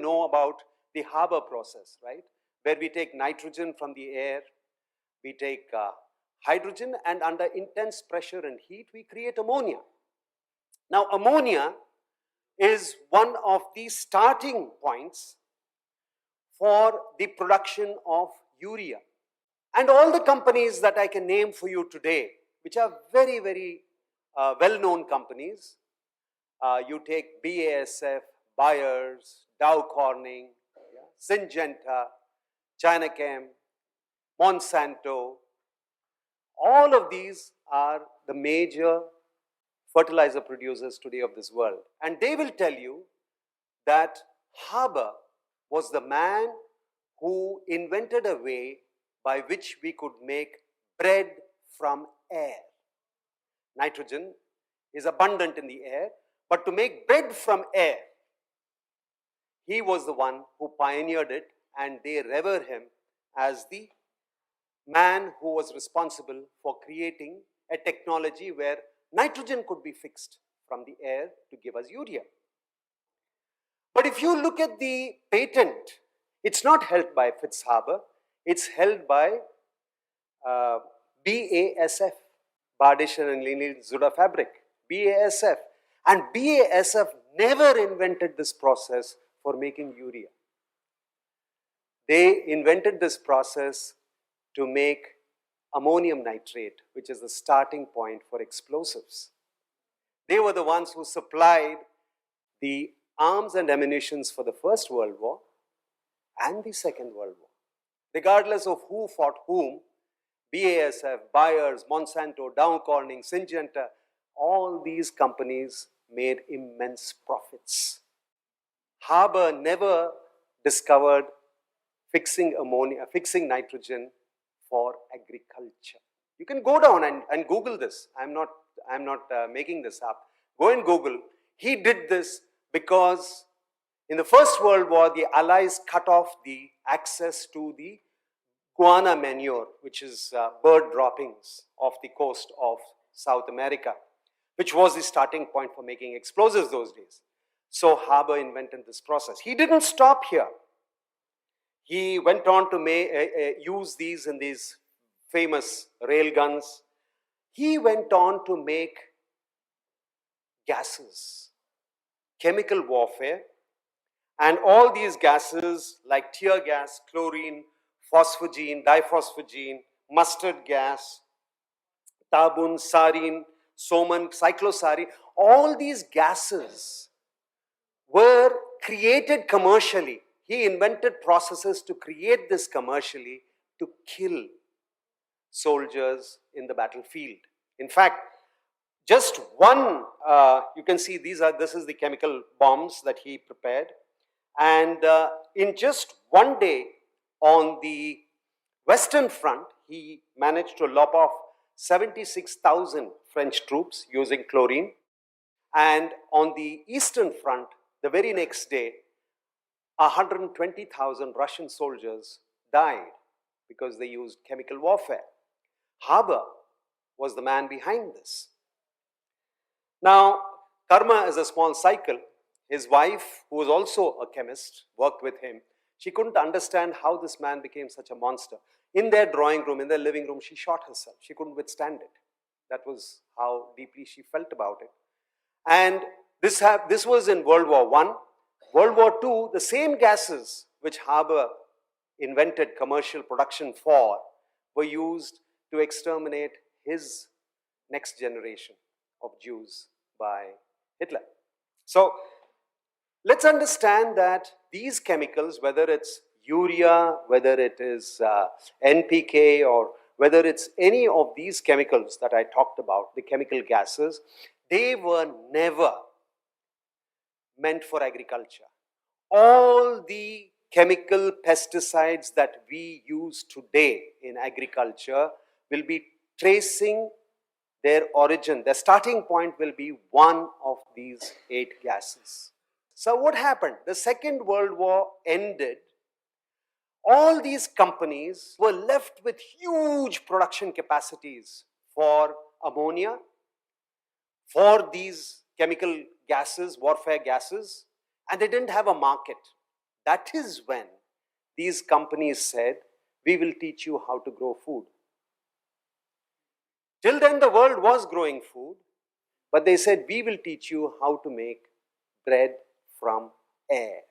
you know about the Haber process, right? Where we take nitrogen from the air, we take hydrogen, and under intense pressure and heat, we create ammonia. Now, ammonia is one of the starting points for the production of urea. And all the companies that I can name for you today, which are very, very well-known companies, you take BASF, Bayer's, Dow Corning, Syngenta, Chinachem, Monsanto, all of these are the major fertilizer producers today of this world. And they will tell you that Haber was the man who invented a way by which we could make bread from air. Nitrogen is abundant in the air, but to make bread from air, he was the one who pioneered it, and they revere him as the man who was responsible for creating a technology where nitrogen could be fixed from the air to give us urea. But if you look at the patent, it's not held by Haber, it's held by BASF, Badischer and Lineal Zuda Fabric, BASF. And BASF never invented this process for making urea. They invented this process to make ammonium nitrate, which is the starting point for explosives. They were the ones who supplied the arms and ammunitions for the First World War and the Second World War. Regardless of who fought whom, BASF, Bayer's, Monsanto, Dow Corning, Syngenta, all these companies made immense profits. Haber never discovered fixing nitrogen for agriculture. You can go down and Google this. I'm not making this up. Go and Google. He did this because in the First World War, the Allies cut off the access to the guana manure, which is bird droppings off the coast of South America, which was the starting point for making explosives those days. So Haber invented this process. He didn't stop here. He went on to use these in these famous rail guns. He went on to make gases, chemical warfare, and all these gases like tear gas, chlorine, phosphogene, diphosphogene, mustard gas, tabun, sarin, soman, cyclosarin, all these gases were created commercially. He invented processes to create this commercially to kill soldiers in the battlefield. In fact, just one, you can see this is the chemical bombs that he prepared. And in just one day on the Western Front, he managed to lop off 76,000 French troops using chlorine. And on the Eastern Front, the very next day, 120,000 Russian soldiers died because they used chemical warfare. Haber was the man behind this. Now, karma is a small cycle. His wife, who was also a chemist, worked with him. She couldn't understand how this man became such a monster. In their drawing room, in their living room, she shot herself. She couldn't withstand it. That was how deeply she felt about it. And this was in World War I. World War II, the same gases which Haber invented commercial production for were used to exterminate his next generation of Jews by Hitler. So let's understand that these chemicals, whether it's urea, whether it is NPK, or whether it's any of these chemicals that I talked about, the chemical gases, they were never meant for agriculture. All the chemical pesticides that we use today in agriculture will be tracing their origin. Their starting point will be one of these 8 gases. So what happened? The Second World War ended. All these companies were left with huge production capacities for ammonia, for these chemical gases, warfare gases, and they didn't have a market. that is when these companies said, we will teach you how to grow food. Till then, the world was growing food, but they said, we will teach you how to make bread from air.